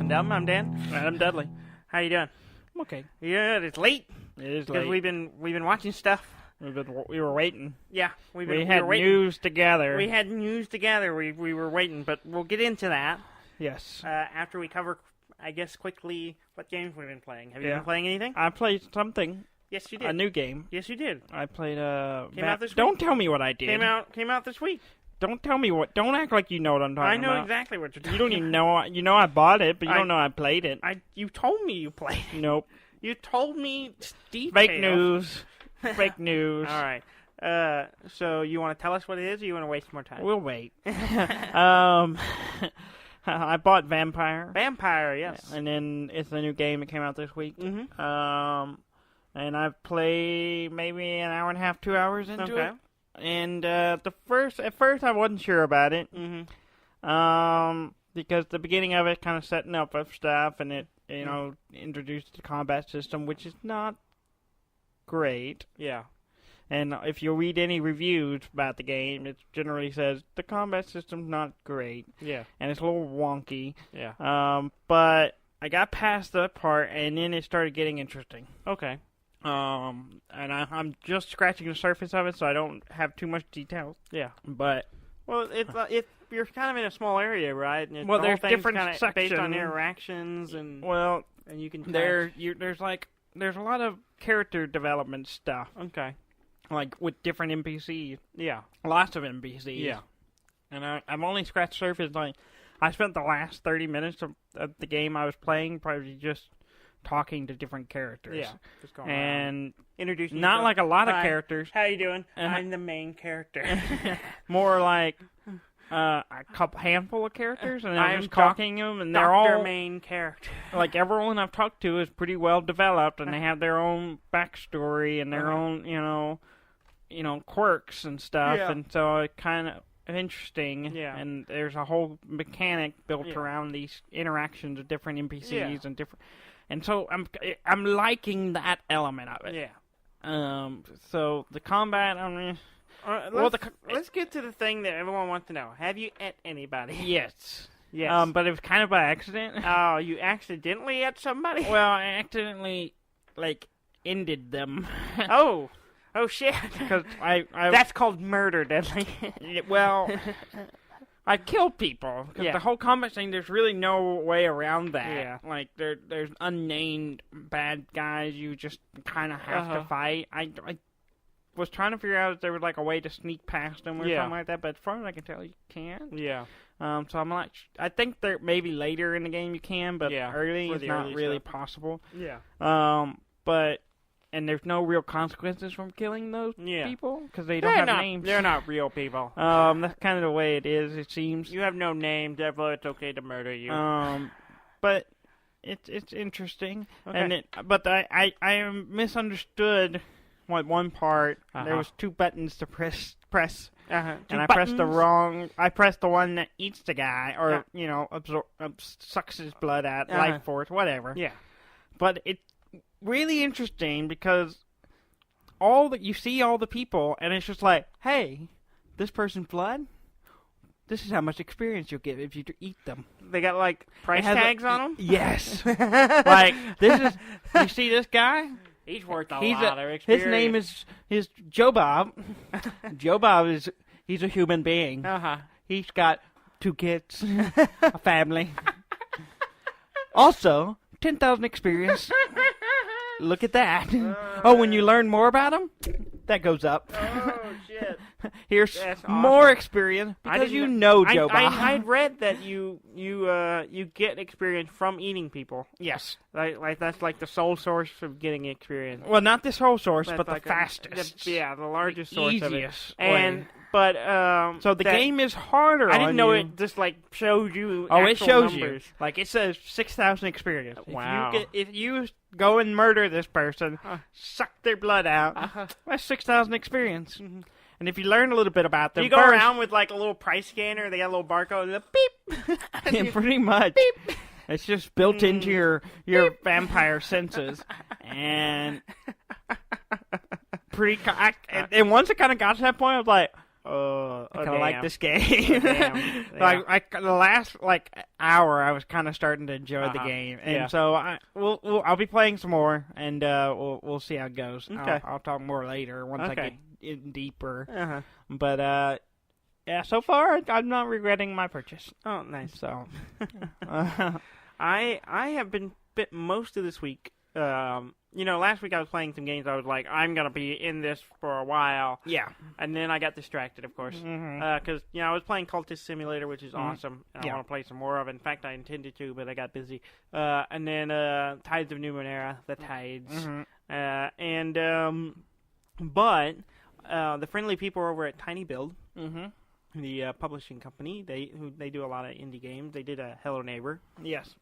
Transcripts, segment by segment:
and Dumb. I'm Dan. And I'm Dudley. How you doing? I'm okay. Yeah, it's late. It is because late. we've been watching stuff. We were waiting. Yeah, We were had waiting. news together. We had news together. We were waiting, but we'll get into that. Yes. After we cover, I guess, quickly what games we've been playing. Have you Yeah. been playing anything? I played something. Yes, you did. A new game. Yes, you did. I played Came out this week? Don't tell me what I did. Came out this week. Don't tell me what. Don't act like you know what I'm talking about. I know exactly what you're talking You don't even know. You know I bought it, but you I- don't know I played it. You told me you played it. Nope. You told me details. Fake news. Fake news. All right. So you want to tell us what it is, or you want to waste more time? We'll wait. I bought Vampyr. Vampyr, yes. And then it's a new game that came out this week. Mm-hmm. And I've played maybe an hour and a half, 2 hours into Okay. it. And at first I wasn't sure about it. Mm-hmm. Because the beginning of it kind of setting up of stuff, and it introduced the combat system, which is not great. Yeah. And if you read any reviews about the game, it generally says the combat system's not great, Yeah. and it's a little wonky. Yeah. But I got past that part, and then it started getting interesting. Okay. And I'm just scratching the surface of it, so I don't have too much details. Yeah. But Well, you're kind of in a small area, right? And Well, the whole there's thing's different kinda based on sections. interactions, and you can there's a lot of character development stuff, Okay. like with different NPCs, Yeah. lots of NPCs. Yeah. And I've only scratched the surface. Like, I spent the last 30 minutes of the game I was playing probably just talking to different characters. Yeah. Just going around. And Introducing not yourself. like a lot of Hi. characters. How you doing? Uh-huh. I'm the main character. More like a handful of characters, and I'm I'm just talking to them, and they're Dr. all main character. like everyone I've talked to is pretty well developed, and they have their own backstory and their own, quirks and stuff, Yeah. and so it's kind of interesting. Yeah. And there's a whole mechanic built Yeah. around these interactions with different NPCs Yeah. and different, and so I'm liking that element of it. Yeah. So the combat, I mean, Well, let's get to the thing that everyone wants to know. Have you ate anybody? yes. Yes. But it was kind of by accident. Oh, you accidentally ate somebody? Well, I accidentally, ended them. Oh shit. Because I That's called murder, Dudley. well, I killed people. Because Yeah. the whole combat thing, there's really no way around that. Yeah. Like, there's unnamed bad guys you just kind of have to fight. I was trying to figure out if there was, a way to sneak past them or Yeah. something like that, but as far as I can tell, you can't. Yeah. So I'm not... I think there maybe later in the game you can, but Yeah, early for it's the not early really stuff. possible. Yeah. And there's no real consequences from killing those Yeah. people because they don't have names. They're not real people. That's kind of the way it is. It seems. You have no name, therefore it's okay to murder you. But it's interesting, Okay. but I misunderstood one part. There was two buttons to press. And I pressed the wrong. I pressed the one that eats the guy, or sucks his blood out, life force, whatever. Yeah. But it's really interesting because you see all the people, and it's just like, hey, this person's blood. This is how much experience you'll get if you eat them. They got price tags on them. Yes. This is. You see this guy? He's worth a lot of experience. His name is Joe Bob. Joe Bob he's a human being. He's got 2 kids, a family. Also, 10,000 experience. Look at that. When you learn more about him, that goes up. Oh, shit. Here's That's awesome. more experience because you know Joe Bob. I'd read that you get experience from eating people. Yes. Like that's the sole source of getting experience. Well, not this whole source, That's but the like fastest. the largest source of it. Easiest And way. but So the game is harder. I didn't on know you. it just showed you. Oh, it actual shows numbers. you. It says 6,000 experience. Wow. If you go and murder this person, suck their blood out, that's 6,000 experience. Mm-hmm. And if you learn a little bit about them, You go around with a little price scanner. They got a little barcode. And beep. yeah, pretty much. Beep. It's just built into your vampire senses, and and once it kind of got to that point, I was like, I kind of damn. like this game. Damn. Like the last hour, I was kind of starting to enjoy the game, and so I'll be playing some more, and we'll see how it goes. Okay. I'll talk more later once I get in deeper. But yeah, so far I'm not regretting my purchase. Oh, nice. So I have been bit most of this week. Last week I was playing some games. I was like, I'm gonna be in this for a while. Yeah. And then I got distracted, of course, because I was playing Cultist Simulator, which is awesome. And I want to play some more of it. In fact, I intended to, but I got busy. And then Tides of Numenera, the Tides, but the friendly people over at Tiny Build, the publishing company, they do a lot of indie games. They did a Hello Neighbor. Yes.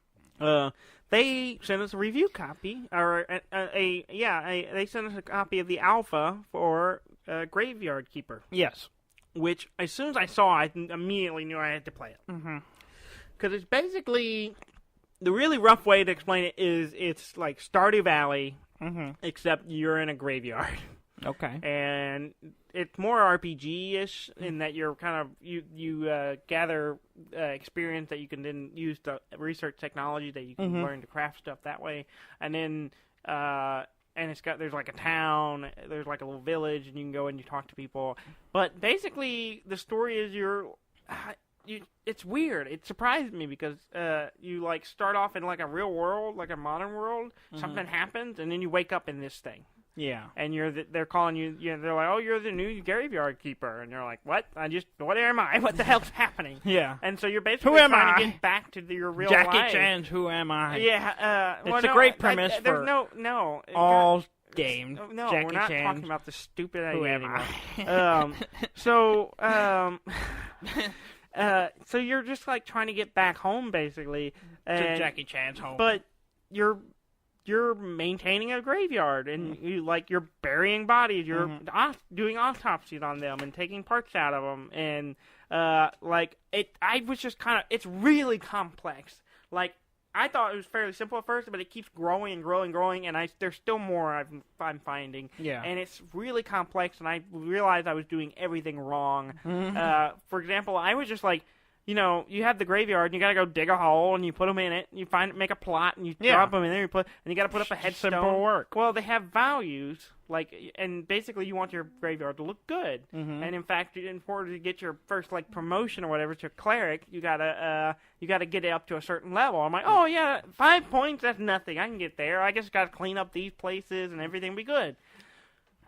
They sent us a review copy, or they sent us a copy of the alpha for Graveyard Keeper. Yes. Which, as soon as I saw it, I immediately knew I had to play it. Because it's basically, the really rough way to explain it is, it's like Stardew Valley, except you're in a graveyard. Okay. And it's more RPG-ish in that you're kind of you gather experience that you can then use to research technology that you can learn to craft stuff that way, and then and there's like a town, there's like a little village, and you can go and you talk to people. But basically, the story is it's weird. It surprised me because you like start off in like a real world, like a modern world. Something happens, and then you wake up in this thing. Yeah. And they're calling you, they're like, oh, you're the new graveyard keeper. And you're like, what? What am I? What the hell's happening? Yeah. And so you're basically trying to get back to your real life. Jackie Chan's Who Am I? Yeah. It's a great premise for all games. No, Jackie we're not Chan's talking about the stupid idea Who Am anymore. So you're just like trying to get back home, basically. To Jackie Chan's home. But you're maintaining a graveyard, and you're burying bodies. You're doing autopsies on them and taking parts out of them, and I was just kind of. It's really complex. Like I thought it was fairly simple at first, but it keeps growing and growing and growing, and there's still more I'm finding. Yeah. And it's really complex, and I realized I was doing everything wrong. For example, I was just like. You have the graveyard, and you gotta go dig a hole, and you put them in it, and you make a plot, and you drop them in there, and you gotta put up a headstone. Simple work. Well, they have values, and basically you want your graveyard to look good. And in fact, in order to get your first promotion or whatever to cleric, you gotta get it up to a certain level. I'm like, oh yeah, 5 points, that's nothing. I can get there. I just gotta clean up these places, and everything will be good.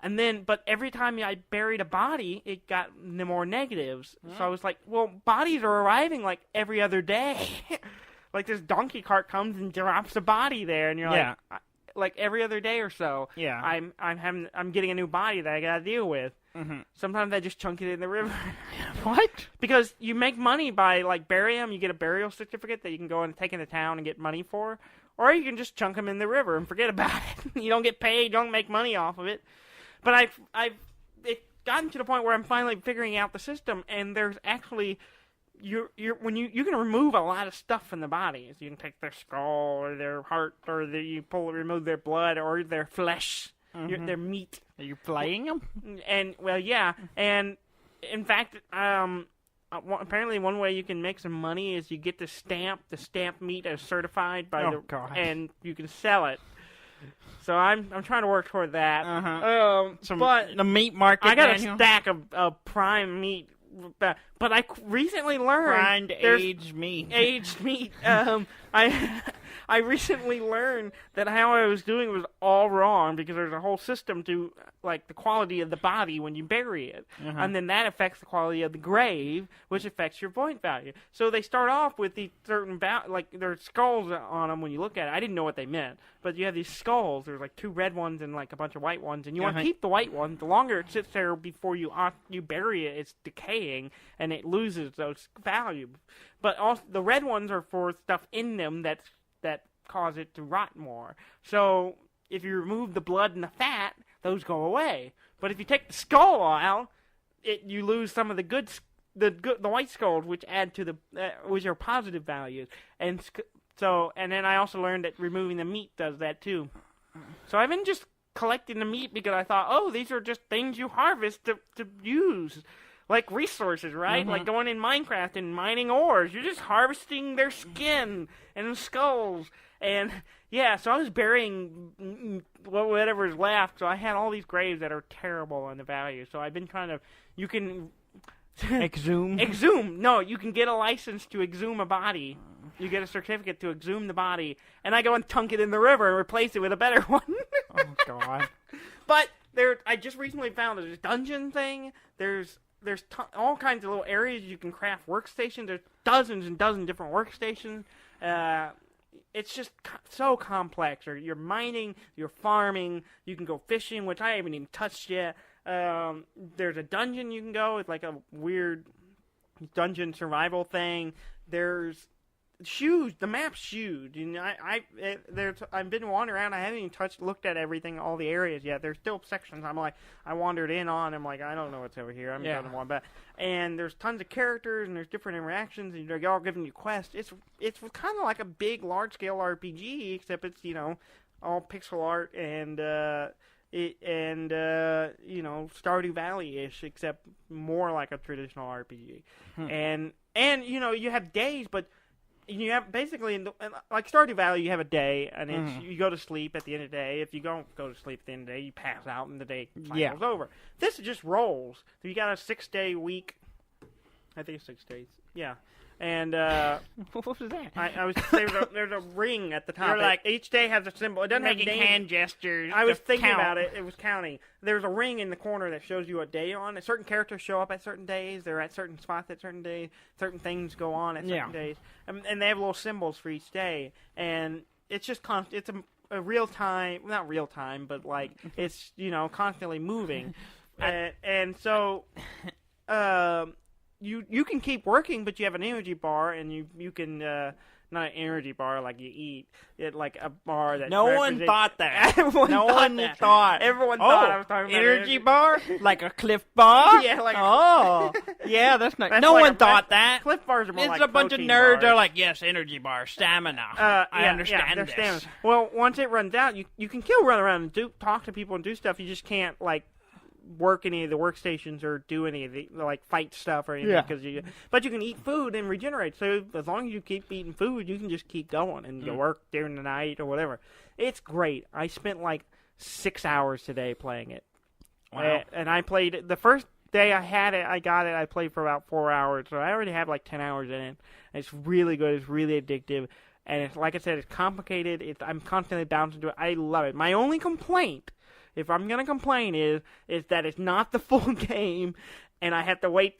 And then, but every time I buried a body, it got more negatives. So I was like, well, bodies are arriving every other day. This donkey cart comes and drops a body there, and you're like every other day or so. Yeah. I'm getting a new body that I gotta deal with. Sometimes I just chunk it in the river. What? Because you make money by burying them. You get a burial certificate that you can go and take into town and get money for, or you can just chunk them in the river and forget about it. You don't get paid. You don't make money off of it. But it's gotten to the point where I'm finally figuring out the system, and there's actually you can remove a lot of stuff from the bodies. You can take their skull or their heart, or remove their blood or their flesh, their meat. Are you playing them? And and in fact, apparently one way you can make some money is you get the stamp meat as certified by and you can sell it. So I'm trying to work toward that. But the meat market. I got a stack of prime meat, but I recently learned aged meat. Aged meat. I recently learned that how I was doing was all wrong because there's a whole system to the quality of the body when you bury it, and then that affects the quality of the grave, which affects your point value. So they start off with these certain there's skulls on them when you look at it. I didn't know what they meant, but you have these skulls. There's 2 red ones and a bunch of white ones, and you want to keep the white one. The longer it sits there before you bury it, it's decaying and it loses those value. But also the red ones are for stuff in them that cause it to rot more. So if you remove the blood and the fat, those go away. But if you take the skull out, you lose some of the white skulls, which add to the which are positive values. And then I also learned that removing the meat does that too. So I've been just collecting the meat because I thought, oh, these are just things you harvest to use. like resources, right? Like going in Minecraft and mining ores. You're just harvesting their skin and skulls. And, yeah, so I was burying whatever's left. So I had all these graves that are terrible in the value. So I've been trying to... You can... Exhume? Exhume. No, you can get a license to exhume a body. You get a certificate to exhume the body. And I go and tunk it in the river and replace it with a better one. Oh, God. But I just recently found there's a dungeon thing. There's all kinds of little areas you can craft workstations. There's dozens and dozens of different workstations. It's just so complex. You're mining, you're farming, you can go fishing, which I haven't even touched yet. There's a dungeon you can go. It's like a weird dungeon survival thing. There's huge. The map's huge. And I've been wandering around. I haven't even looked at everything, all the areas yet. There's still sections. I wandered in on. I'm like, I don't know what's over here. I'm going to one back. And there's tons of characters and there's different interactions and they're all giving you quests. It's kind of like a big, large scale RPG, except it's all pixel art and Stardew Valley-ish, except more like a traditional RPG. And you have days, but you have basically, like Stardew Valley, you have a day, and you go to sleep at the end of the day. If you don't go to sleep at the end of the day, you pass out, and the day cycles over. This just rolls. So you got a 6-day week. I think it's 6 days. Yeah. And what was that? I was there's a ring at the top. You're like each day has a symbol. It doesn't making have names. hand gestures. I was thinking count. about it. It was counting. There's a ring in the corner that shows you a day on. Certain characters show up at certain days. They're at certain spots at certain days. Certain things go on at certain days. And they have little symbols for each day. And it's just it's a real time, not real time, but like it's constantly moving. And so. You can keep working, but you have an energy bar, and you can not an energy bar like you eat, like a bar that. No one thought that. Everyone thought. Everyone thought I was talking about energy bar, like a Cliff Bar. Yeah, like. Yeah, that's not. That's no like one thought that. Cliff Bars are more it's like a bunch of nerds. bars. They're like, yes, energy bar, stamina. I understand this. Stamina. Well, once it runs out, you can still run around and talk to people and do stuff. You just can't like. Work any of the workstations or do any of the fight stuff or anything but you can eat food and regenerate. So as long as you keep eating food, you can just keep going and go work during the night or whatever. It's great. I spent like 6 hours today playing it. Wow. And I played the first day I had it. I played for about 4 hours, so I already have like 10 hours in it. And it's really good. It's really addictive, and it's like I said, it's complicated. I'm constantly bouncing to it. I love it. My only complaint, if I'm going to complain, is that it's not the full game, and I have to wait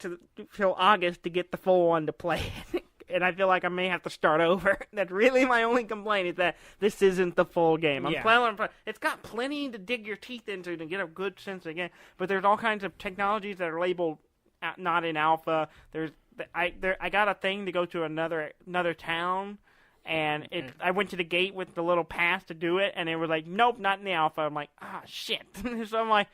till August to get the full one to play it. And I feel like I may have to start over. That's really my only complaint, is that this isn't the full game. It's got plenty to dig your teeth into to get a good sense of the game, but there's all kinds of technologies that are labeled not in alpha. I got a thing to go to another town. And I went to the gate with the little pass to do it, and it was like, nope, not in the alpha. I'm like, shit. So I'm like,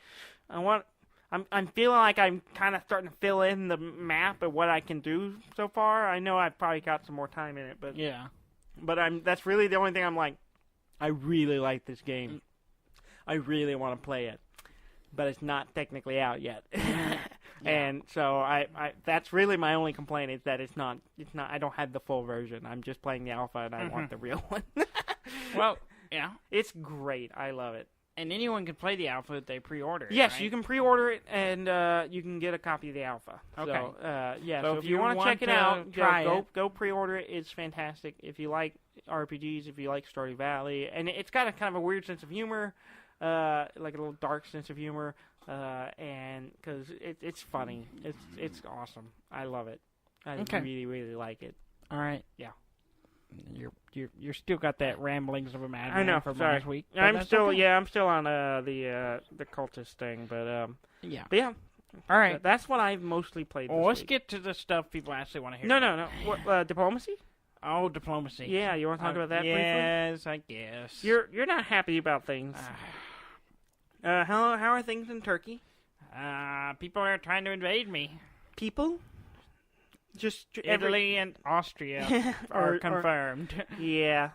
I'm feeling like I'm kind of starting to fill in the map of what I can do so far. I know I've probably got some more time in it, but that's really the only thing I'm like, I really like this game. I really want to play it, but it's not technically out yet. And so I that's really my only complaint, is that it's not I don't have the full version. I'm just playing the alpha, and I want the real one. Well, yeah. It's great. I love it. And anyone can play the alpha if they pre-order it, Yes, right? you can pre-order it, and you can get a copy of the alpha. Okay. So if you want to check it out, go pre-order it. It's fantastic. If you like RPGs, if you like Stardew Valley, and it's got a kind of a weird sense of humor, like a little dark sense of humor. And because it's funny, it's awesome. I love it. I really, really like it. All right, yeah. You're still got that ramblings of a madman. I know. From sorry. last week. I'm still on the cultist thing, but yeah. But yeah. All right. That's what I've mostly played. Well, let's get to the stuff people actually want to hear. No. What, diplomacy? Oh, diplomacy. Yeah, you want to talk about that briefly? Yes, I guess. You're not happy about things. How are things in Turkey? People are trying to invade me. People? Just Italy and Austria are confirmed. Yeah.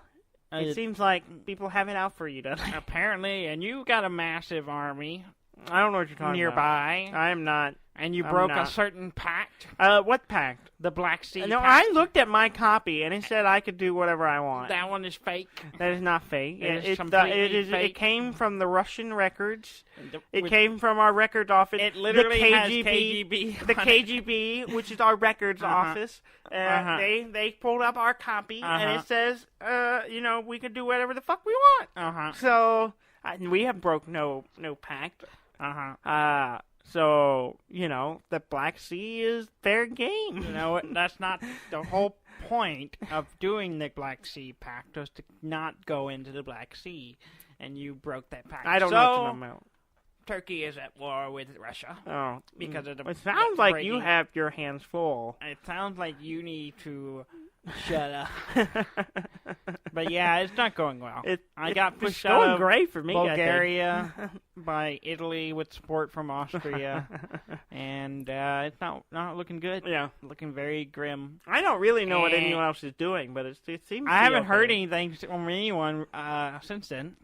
It seems like people have it out for you, doesn't it? Apparently, and you got a massive army. I don't know what you're talking nearby. about. I am not. And you broke a certain pact? What pact? The Black Sea No, pact. I looked at my copy, and it said I could do whatever I want. That one is fake? That is not fake. Fake. It came from the Russian records. It came from our records office. It literally the has KGB. The KGB, which is our records office. They pulled up our copy, and it says, we could do whatever the fuck we want. So, we have broke no pact. So, the Black Sea is fair game. That's not the whole point of doing the Black Sea Pact, was to not go into the Black Sea, and you broke that pact. I don't know what you're talking about. Turkey is at war with Russia. Oh. Because of the... It sounds like you have your hands full. It sounds like you need to shut up. But yeah, it's not going well. I got pushed out of great for me, Bulgaria by Italy with support from Austria, and it's not looking good. Yeah, looking very grim. I don't really know what anyone else is doing, but it seems. I haven't heard anything from anyone since then.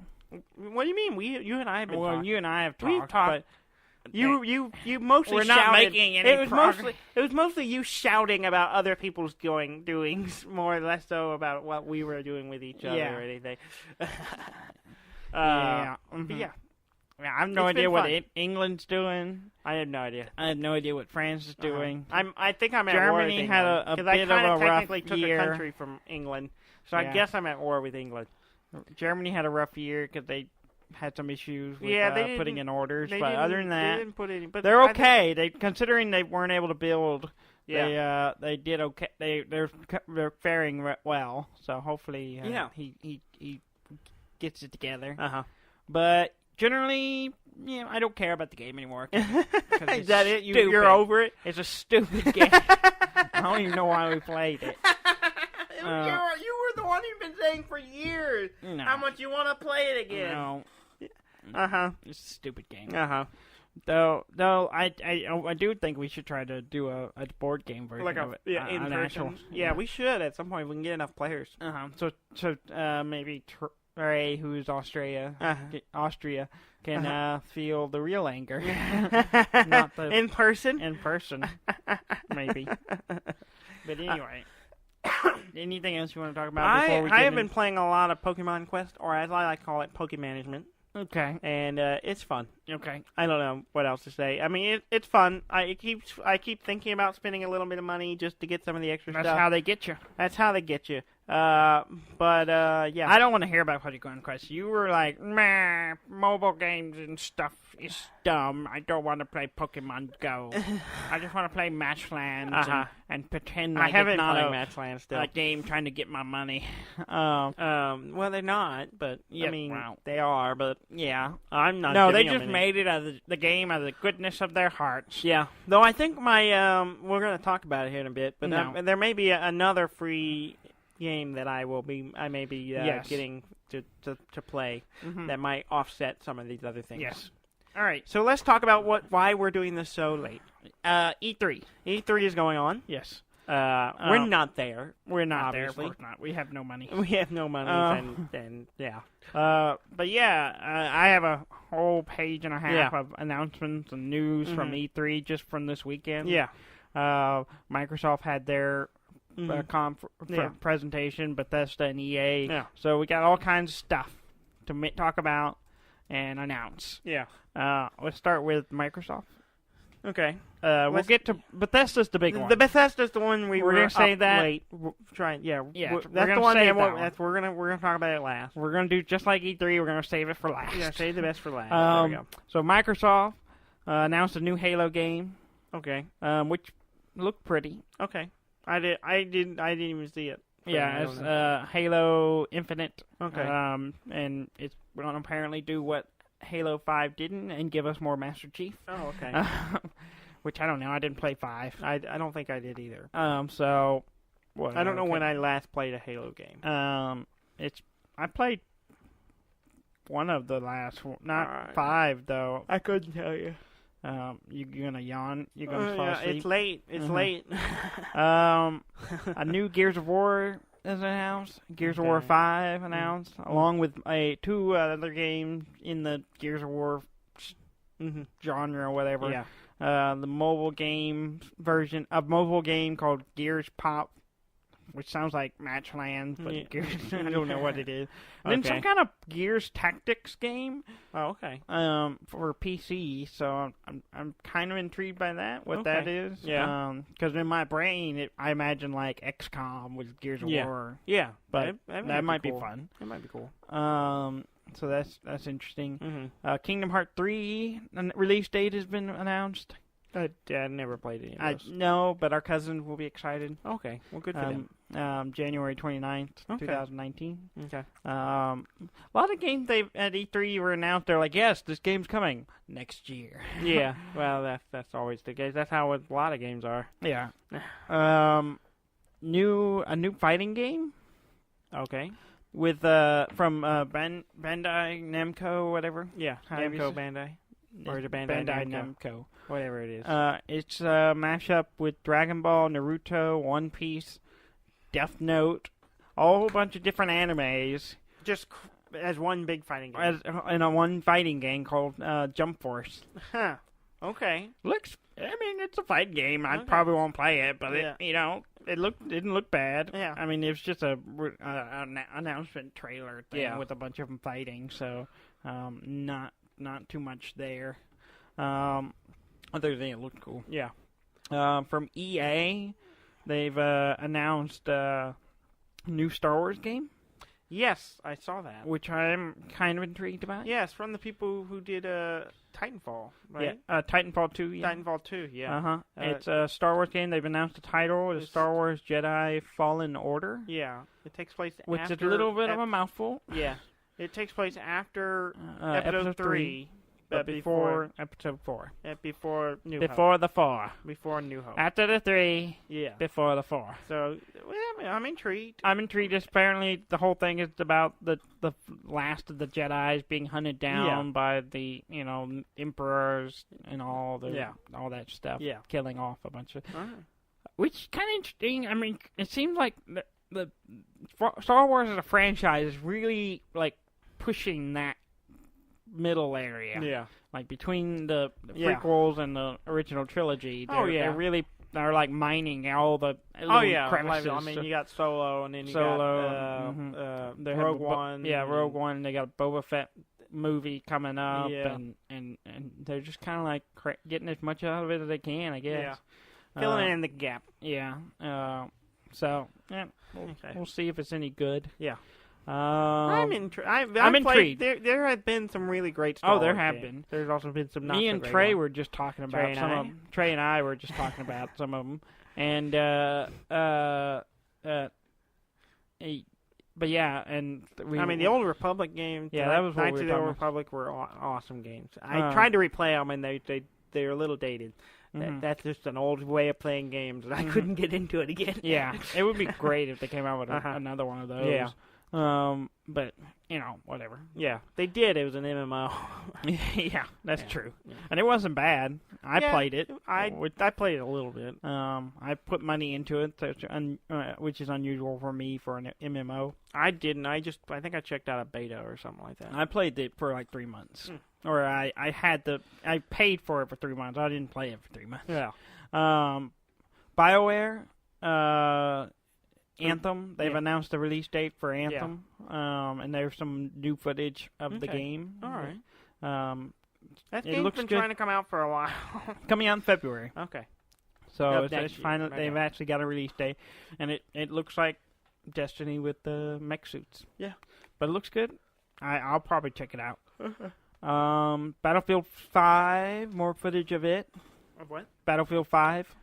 What do you mean? You and I have been talking. You and I have talked. We've talked. But you mostly we're shouted. Not making any progress. It was mostly you shouting about other people's doings, more or less so about what we were doing with each other or anything. Yeah. I have no idea what England's doing. I have no idea. I have no idea what France is doing. I think I'm at Germany war with England. had a bit I of a rough technically took year. a country from England, so I guess I'm at war with England. Germany had a rough year because they had some issues with they putting in orders, but other than that, they didn't put any, but they're okay. Considering they weren't able to build, they did okay. They're faring well. So hopefully, he gets it together. But generally, I don't care about the game anymore. Is that it? You're over it? It's a stupid game. I don't even know why we played it. You were the one who's been saying for years how much you want to play it again. No. It's a stupid game. Though I do think we should try to do a board game version of it. In person. Yeah, we should at some point if we can get enough players. So maybe Trey, who's Austria, can feel the real anger. Not the, in person? In person, maybe. But anyway. Anything else you want to talk about before we get I have been playing a lot of Pokemon Quest, or as I like to call it, Pokemanagement. Okay. And it's fun. Okay. I don't know what else to say. I mean, it's fun. I keep thinking about spending a little bit of money just to get some of the extra stuff. That's how they get you. That's how they get you. Yeah. I don't want to hear about Pokemon Quest. You were like, meh, mobile games and stuff is dumb. I don't want to play Pokemon Go. I just want to play Matchlands and pretend like it's not Matchlands still. A game trying to get my money. Well, they're not, but they are. But yeah, I'm not. No, they just made it as the game out of the goodness of their hearts. Yeah. Though I think we're going to talk about it here in a bit, but there may be another free game that I may be getting to play that might offset some of these other things. Yes. All right. So let's talk about why we're doing this so late. E3. E3 is going on. Yes. We're not there. We're not obviously. there. Of course not. We have no money. We have no money, and yeah. But yeah, I have a whole page and a half of announcements and news from E3 just from this weekend. Yeah. Microsoft had their presentation, Bethesda and EA. Yeah. So we got all kinds of stuff to talk about and announce. Yeah. Let's start with Microsoft. Okay. We'll get to Bethesda's the big one. The Bethesda's the one we're gonna say that. Late. That's the one. We're gonna talk about it last. We're gonna do just like E3. We're gonna save it for last. Yeah, save the best for last. There we go. So Microsoft announced a new Halo game. Okay. Which looked pretty. Okay. I didn't even see it. Yeah, it's Halo Infinite. Okay. And it's going to apparently do what Halo 5 didn't and give us more Master Chief. Oh, okay. Which I don't know. I didn't play 5. I don't think I did either. So I don't know when I last played a Halo game. I played one of the last, not 5 though. I couldn't tell you. You're gonna yawn. You're gonna fall asleep. It's late. It's late. A new Gears of War is announced. Gears of War 5 announced, along with 2 other games in the Gears of War genre or whatever. Yeah. the mobile game version, a mobile game called Gears Pop, which sounds like Matchland, but Gears, I don't know what it is. And then some kind of Gears Tactics game. Oh, okay. For PC, so I'm kind of intrigued by that. What that is. Yeah. Because in my brain, I imagine like XCOM with Gears of War. Yeah. But that might be fun. It might be cool. So that's interesting. Mm-hmm. Kingdom Hearts 3 release date has been announced. I never played any of those. No, but our cousins will be excited. Okay, well, good for them. January 29th, 2019. Okay. A lot of games at E3 were announced. They're like, yes, this game's coming next year. Yeah, well, that's always the case. That's how a lot of games are. Yeah. A new fighting game. Okay. With from Bandai Namco, whatever. Yeah, Namco Bandai. Or is it Bandai Namco? Whatever it is. It's a mashup with Dragon Ball, Naruto, One Piece, Death Note, a whole bunch of different animes. Just as one big fighting game. In a one fighting game called Jump Force. Huh. Okay. It's a fight game. I probably won't play it, but it didn't look bad. Yeah. I mean, it was just an announcement trailer thing with a bunch of them fighting, so not too much there. Other than it looked cool. Yeah. From EA, they've announced a new Star Wars game. Yes, I saw that. Which I'm kind of intrigued about. Yes, from the people who did Titanfall, right? Yeah, Titanfall 2, yeah. Titanfall 2, yeah. Uh-huh. It's a Star Wars game. They've announced the title. It's Star Wars Jedi Fallen Order. Yeah. It takes place which is a little bit of a mouthful. Yeah. It takes place after episode 3. But before episode 4. Before New Hope. Before the 4. Before New Hope. After the 3. Yeah. Before the 4. So, I'm intrigued. I'm intrigued. Apparently, the whole thing is about the last of the Jedis being hunted down by the, emperors and all that stuff. Yeah. Killing off a bunch of... Right. Which is kind of interesting. I mean, it seems like the Star Wars as a franchise is really, pushing that middle area. Yeah. Like, between the prequels and the original trilogy. They really are, mining all the crevices. I mean, you got Solo, and then you got Rogue One. Yeah, Rogue One, and they got a Boba Fett movie coming up, and they're just kind of, getting as much out of it as they can, I guess. Yeah. Filling in the gap. Yeah. We'll see if it's any good. Yeah. I'm intrigued. There have been some really great Star Wars been. There's also been some not Me so and great Trey ones. were just talking about some of them. Trey and I were just talking about some of them. And, but yeah, and the Old Republic games. Yeah, that was what Knights we were of the talking Old about. Republic were awesome games. I tried to replay them, and they're a little dated. That's just an old way of playing games, and I couldn't get into it again. Yeah, it would be great if they came out with another one of those. Yeah. But, whatever. Yeah, they did. It was an MMO. Yeah, that's true. Yeah. And it wasn't bad. I played it. I played it a little bit. I put money into it, which is unusual for me for an MMO. I didn't. I think I checked out a beta or something like that. I played it for 3 months. Or I paid for it for 3 months. I didn't play it for 3 months. Yeah. BioWare, Anthem. They've announced the release date for Anthem. Yeah. And there's some new footage of the game. All right. That game's been trying to come out for a while. Coming out in February. Okay. So it's finally they've actually got a release date, and it looks like Destiny with the mech suits. Yeah. But it looks good. I'll probably check it out. Battlefield 5, more footage of it. Of what? Battlefield 5.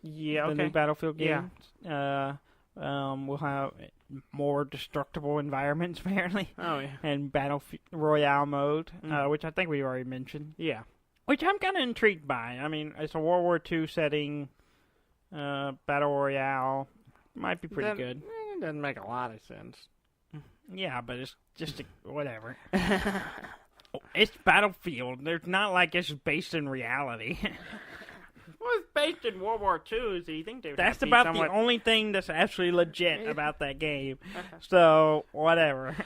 Yeah, The new Battlefield game. Yeah. We'll have more destructible environments, apparently. Oh, yeah. And Battle Royale mode, which I think we already mentioned. Yeah. Which I'm kind of intrigued by. I mean, it's a World War II setting, Battle Royale. Might be pretty good. It doesn't make a lot of sense. Yeah, but it's just whatever. It's Battlefield. There's not like it's based in reality. Well, it's based in World War II, so you think they would That's about the only thing that's actually legit about that game. So, whatever.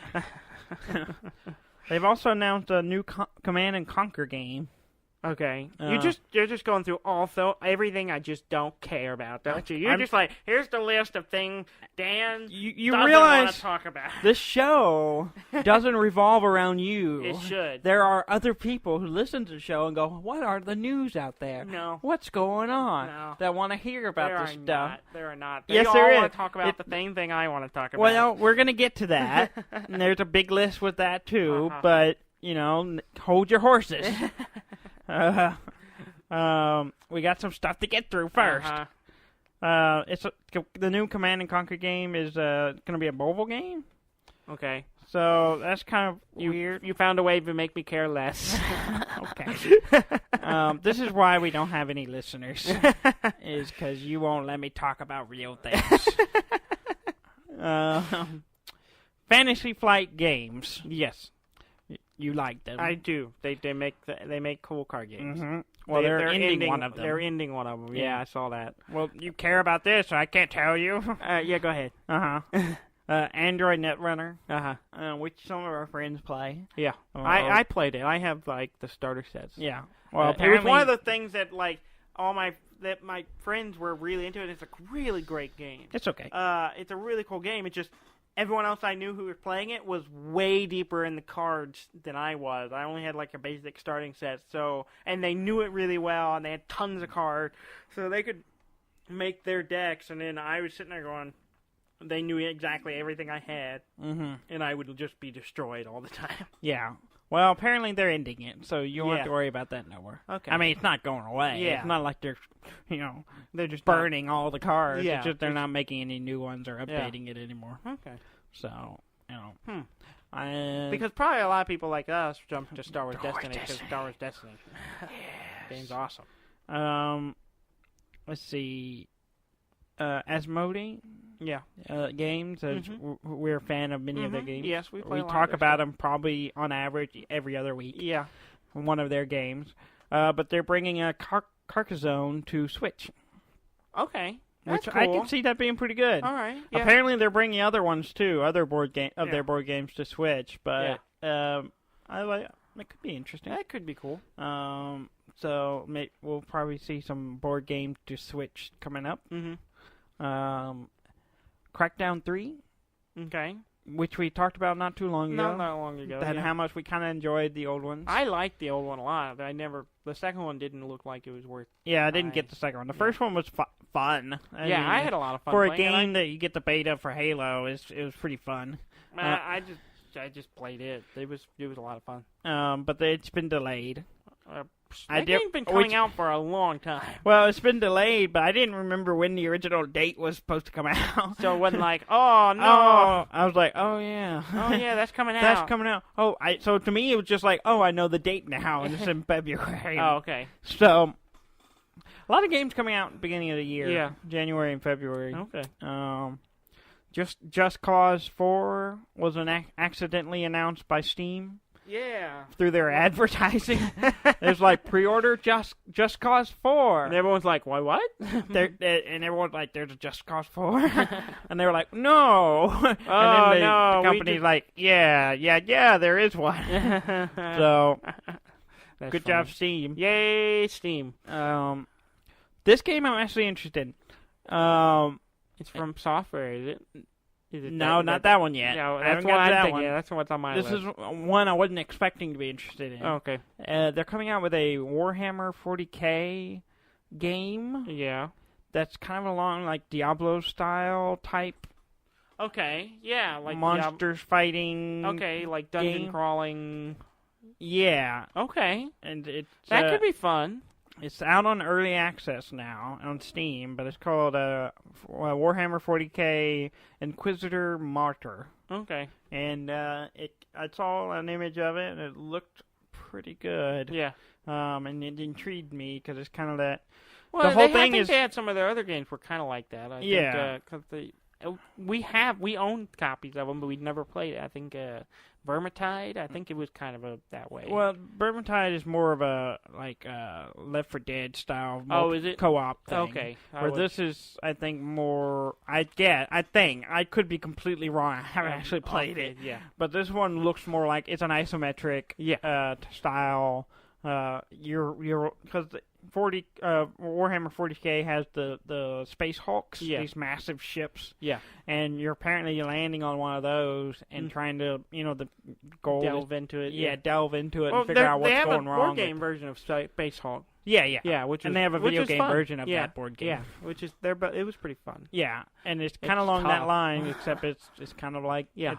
They've also announced a new Command and Conquer game. Okay. You're just going through everything I just don't care about, don't you? You're just like, here's the list of things Dan you doesn't realize want to talk about. This show doesn't revolve around you. It should. There are other people who listen to the show and go, what are the news out there? No. What's going on? No. That want to hear about this stuff. There are not. Yes, they there all want is. to talk about the same thing I want to talk about. Well, we're going to get to that. And there's a big list with that, too. But, hold your horses. We got some stuff to get through first. The new Command and Conquer game is going to be a mobile game. Okay. So that's kind of weird. You found a way to make me care less. Okay. This is why we don't have any listeners. Is because you won't let me talk about real things. Fantasy Flight Games. Yes. You like them. I do. They make cool card games. Mm-hmm. Well, they're ending one of them. They're ending one of them. Yeah, I saw that. Well, you care about this, so I can't tell you. Yeah, go ahead. Android Netrunner. Which some of our friends play. Yeah. I played it. I have the starter sets. Yeah. Well, it was one of the things that my friends were really into it. It's a really great game. It's okay. It's a really cool game. It's just everyone else I knew who was playing it was way deeper in the cards than I was. I only had a basic starting set, and they knew it really well, and they had tons of cards, so they could make their decks. And then I was sitting there going, they knew exactly everything I had, and I would just be destroyed all the time. Yeah. Well, apparently they're ending it, so you don't have to worry about that no more. Okay. I mean, it's not going away. Yeah. It's not like they're just burning all the cards. Yeah. It's just they're not making any new ones or updating it anymore. Okay. So, because probably a lot of people like us jumped to Star Wars Destiny because Star Wars Destiny. Game's awesome. Let's see. Asmodee. Yeah. Games. We're a fan of many of their games. Yes, we play a lot talk of about them probably on average every other week. Yeah. One of their games. But they're bringing a Carcassonne to Switch. Okay. Which That's cool. I can see that being pretty good. All right. Yeah. Apparently they're bringing other ones too, other their board games to Switch, but it could be interesting. That could be cool. So we'll probably see some board games to Switch coming up. Crackdown 3. Okay. Which we talked about not too long ago. Not long ago. How much we kind of enjoyed the old ones. I liked the old one a lot. The second one didn't look like it was worth. Yeah, I didn't get the second one. The first one was fun. I had a lot of fun for playing a game that you get the beta for Halo. It was pretty fun. I just played it. It was a lot of fun. But it's been delayed. That game's been coming out for a long time. Well, it's been delayed, but I didn't remember when the original date was supposed to come out. So it wasn't like, oh, no. Oh, I was like, oh, yeah. Oh, yeah, that's coming out. That's coming out. Oh, so to me, it was just like, oh, I know the date now, and it's in February. Oh, okay. So, a lot of games coming out at the beginning of the year. Yeah. January and February. Okay. Just Cause 4 was accidentally announced by Steam. Yeah. Through their advertising. There's pre-order Just Cause 4. And everyone's like, why, what? And everyone's like, there's a Just Cause 4? And they were like, no. Oh, and then no. The company's like, yeah, there is one. So, good job, Steam. Yay, Steam. This game I'm actually interested in. It's from Software, is it? No, not that one yet. No, I that's what I'm thinking. Yeah, that's what's on my list. This is one I wasn't expecting to be interested in. Oh, okay. They're coming out with a Warhammer 40K game. Yeah. That's kind of along Diablo style type. Okay. Yeah, monsters fighting. Okay, dungeon crawling. Yeah. Okay. And that could be fun. It's out on early access now on Steam, but it's called Warhammer 40K Inquisitor Martyr. Okay. And I saw an image of it, and it looked pretty good. Yeah. And it intrigued me because it's kind of that. Well, the whole thing I think is they had some of their other games were kind of like that. I think, because we own copies of them, but we'd never played it. I think Vermintide, I think it was kind of that way. Well, Vermintide is more of a Left 4 Dead style is it? co-op thing. Okay. Where this is, I think, more. I think I could be completely wrong. I haven't actually played it. Yeah. But this one looks more like it's an isometric style. you're because 40 Warhammer 40K has the Space Hulks, these massive ships. Yeah, and you're apparently landing on one of those and trying to the goal delve into it. Yeah, delve into it and figure out what's going wrong. They have a board game version of Space Hulk. Yeah. And they have a video game version of that board game. Yeah, which is there, but it was pretty fun. Yeah, and it's kind of along that line, except it's kind of like the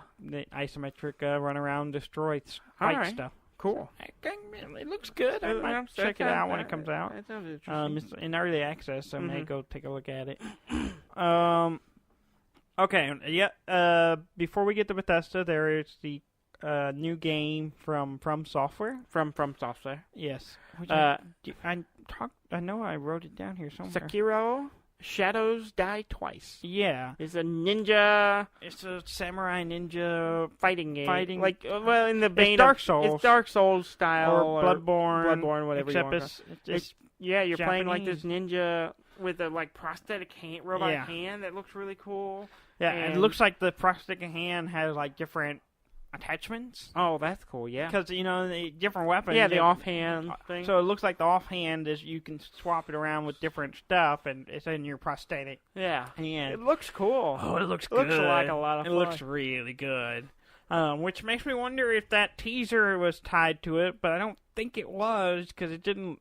isometric run around, destroy, fight stuff. Cool. It looks good. I might check it out when it comes out. That sounds interesting. It's in early access, so I may go take a look at it. Okay, yeah. Before we get to Bethesda, there is the new game from Software. From Software. Yes. I know I wrote it down here somewhere. Sekiro. Shadows Die Twice. Yeah. It's a ninja... It's a samurai ninja... fighting game. Like, well, in the vein it's Dark Souls. It's Dark Souls style. Or Bloodborne. Whatever except you want. It's you're Japanese. playing like this ninja with a prosthetic robot hand that looks really cool. Yeah, and it looks like the prosthetic hand has different attachments. Oh, that's cool, yeah. Because, the different weapons. Yeah, the offhand thing. So it looks like the offhand is you can swap it around with different stuff, and it's in your prosthetic. Yeah. Hand. It looks cool. Oh, it looks good. It looks like a lot of fun. It looks really good. Which makes me wonder if that teaser was tied to it, but I don't think it was, because it didn't...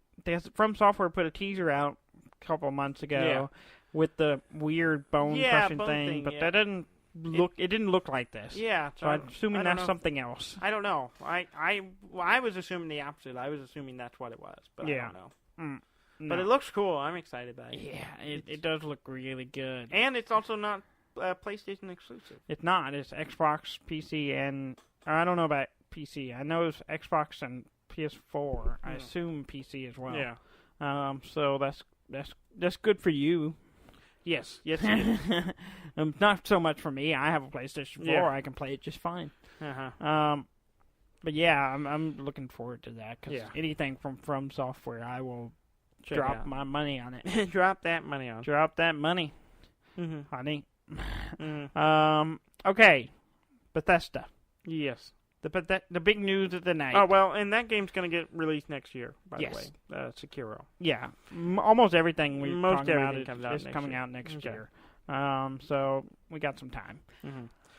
From Software put a teaser out a couple months ago with the weird bone-crushing thing, but that didn't... It didn't look like this. Yeah, so I'm assuming that's something else. I don't know. I was assuming the opposite. I was assuming that's what it was, but I don't know. No. But it looks cool. I'm excited about it. Yeah, it does look really good. And it's also not PlayStation exclusive. It's not. It's Xbox, PC, and I don't know about PC. I know it's Xbox and PS4. I assume PC as well. Yeah. So that's good for you. Yes, it is. Not so much for me. I have a PlayStation 4. I can play it just fine. But yeah, I'm looking forward to that, because anything from Software, I will drop my money on it. Drop that money on. Drop that money, honey. Okay, Bethesda. Yes. The big news of the night. Oh, well, and that game's going to get released next year, by the way. Sekiro. Yeah. Almost everything we're talking about is coming out next year. So we got some time.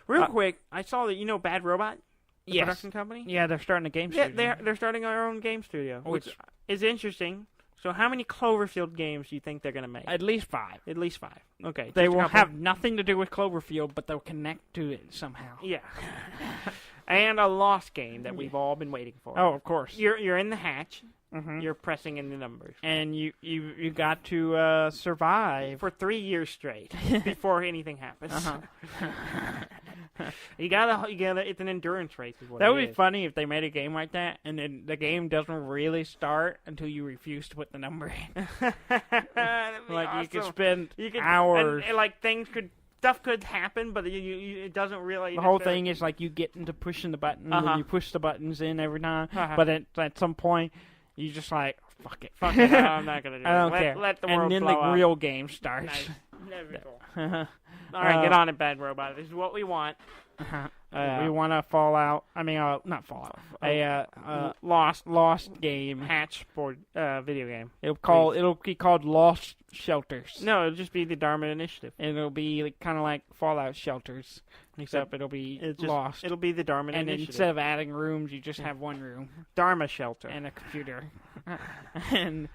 Real quick, I saw that, Bad Robot? The production company? Yeah, they're starting a game studio. Yeah, they're starting their own game studio, which is interesting. So how many Cloverfield games do you think they're going to make? At least 5. At least 5. Okay. They will have nothing to do with Cloverfield, but they'll connect to it somehow. Yeah. And a Lost game that we've all been waiting for. Oh, of course. You're in the hatch. You're pressing in the numbers. And you got to survive. For 3 years straight before anything happens. You gotta. It's an endurance race. Is what that would be funny if they made a game like that, and then the game doesn't really start until you refuse to put the number in. Awesome. You could spend hours. And, stuff could happen, but it doesn't really. The whole thing is you get into pushing the buttons, and you push the buttons in every time. But at some point, you just fuck it. Fuck it. No, I'm not gonna do it. I don't care. Let the world and then blow the up. real game starts. Nice. Never All right, get on it, Bad Robot. This is what we want. We want a Fallout. I mean, not Fallout. A Lost game. Hatch board video game. It'll be called Lost Shelters. No, it'll just be the Dharma Initiative. It'll be kind of like Fallout Shelters, except it'll be Lost. It'll be the Dharma Initiative. And instead of adding rooms, you just have one room. Dharma Shelter. And a computer. And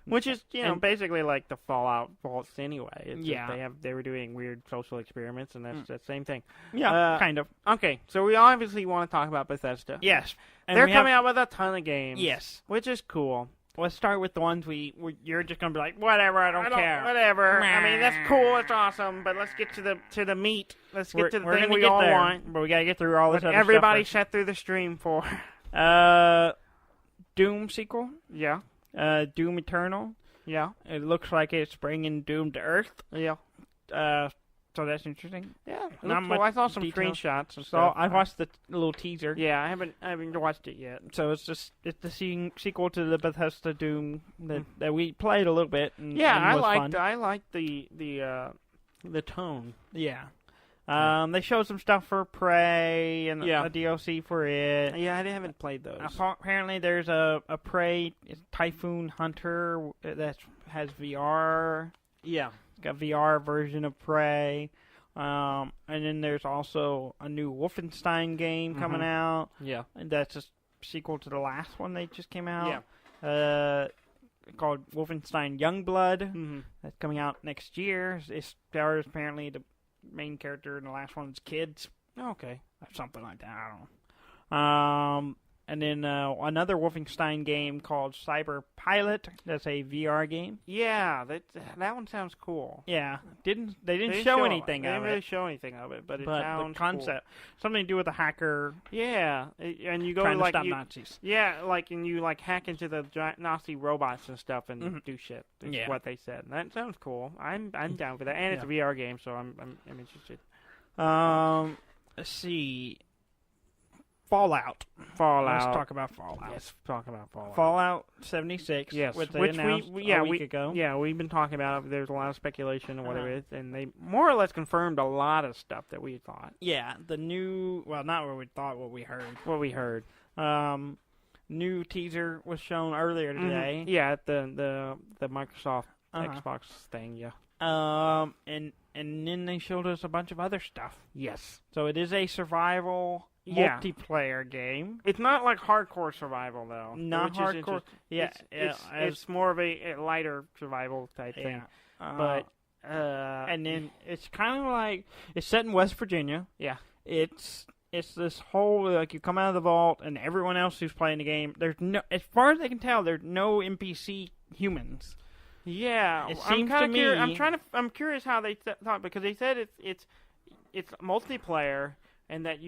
which is, basically like the Fallout vaults anyway. It's yeah. They were doing weird social experiments, and that's the same thing. Yeah, kind of. Okay, so we obviously want to talk about Bethesda. Yes. And they're coming out with a ton of games. Yes. Which is cool. Let's start with the ones you're just going to be like, whatever, I don't care. Whatever. I mean, that's cool, it's awesome, but let's get to the meat. Let's get to the thing we all want. But we got to get through all this other stuff. Everybody sat through the stream for. Doom sequel. Yeah. Doom Eternal. Yeah. It looks like it's bringing Doom to Earth. Yeah. So that's interesting. Yeah. Cool. I saw some screenshots and so stuff. I watched the little teaser. Yeah, I haven't watched it yet. So it's the sequel to the Bethesda Doom that we played a little bit. And, yeah, and I liked the tone. Yeah. They showed some stuff for Prey and a DLC for it. Yeah, I haven't played those. Apparently, there's a Prey Typhoon Hunter that has VR. Yeah. It's got a VR version of Prey. And then there's also a new Wolfenstein game coming out. Yeah. And that's a sequel to the last one that just came out. Yeah. Called Wolfenstein Youngblood. That's coming out next year. It stars apparently the main character in the last one's kids. Okay. Something like that. I don't know. And then another Wolfenstein game called Cyber Pilot. That's a VR game. Yeah, that one sounds cool. Yeah, they didn't show anything of it. They didn't really show anything of it, but sounds the concept, cool. Something to do with a hacker. Yeah, and you go trying like to stop Nazis. Yeah, and you hack into the giant Nazi robots and stuff and do shit. That's what they said. That sounds cool. I'm down for that, and it's a VR game, so I'm interested. Let's see. Fallout. Let's talk about Fallout. Yes, talk about Fallout. Fallout 76. Yes, which they announced a week ago. Yeah, we've been talking about it. There's a lot of speculation and whatever it is, and they more or less confirmed a lot of stuff that we thought. Yeah, the new, not what we thought, what we heard. What we heard. New teaser was shown earlier today. Yeah, at the Microsoft Xbox thing, yeah. And then they showed us a bunch of other stuff. Yes. So it is a survival multiplayer game. It's not like hardcore survival though. Not hardcore. Yeah, it's more of a lighter survival type thing. But and then it's kind of like it's set in West Virginia. Yeah. It's this whole you come out of the vault and everyone else who's playing the game. There's no, as far as I can tell, there's no NPC humans. Yeah, it seems to me. I'm curious how they thought because they said it's multiplayer. And that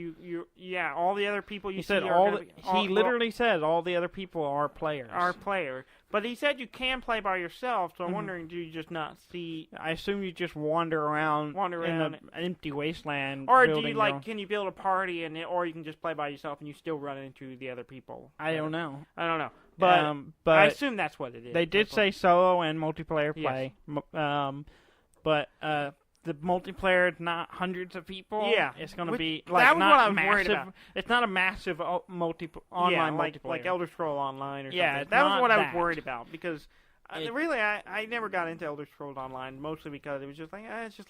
all the other people you said he literally says all the other people are players. But he said you can play by yourself, so I'm wondering, do you just not see? I assume you just wander around in an empty wasteland. Or do you can you build a party or you can just play by yourself and you still run into the other people? I don't know. But I assume that's what it is. They did say solo and multiplayer play. Yes. The multiplayer is not hundreds of people. Yeah, it's going to be that was not what I was massive. Worried about. It's not a massive online multiplayer, like Elder Scrolls Online or something. Yeah, that was what I was worried about because really I never got into Elder Scrolls Online mostly because it was just it's just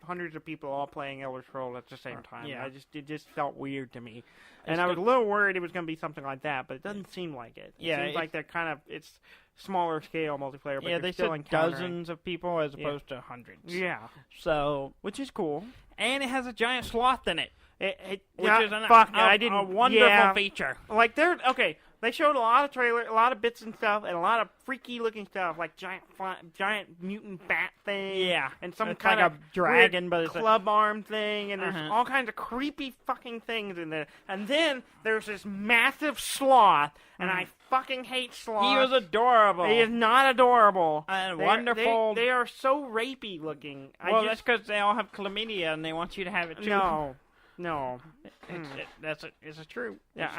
hundreds of people all playing Elder Scrolls at the same time. Yeah, it just felt weird to me, and I was a little worried it was going to be something like that, but it doesn't seem like it. It seems like they're kind of it's smaller scale multiplayer. But they said dozens of people as opposed to hundreds. Yeah, so which is cool, and it has a giant sloth in it. Which is a wonderful feature. Like they showed a lot of a lot of bits and stuff, and a lot of freaky looking stuff, like giant mutant bat thing. Yeah, and some it's kind of dragon, but it's club arm thing, and there's all kinds of creepy fucking things in there. And then there's this massive sloth, and I fucking hate sloths. He was adorable. He is not adorable. And wonderful. They are so rapey looking. Well, that's because they all have chlamydia, and they want you to have it too. No. It's true. Yeah,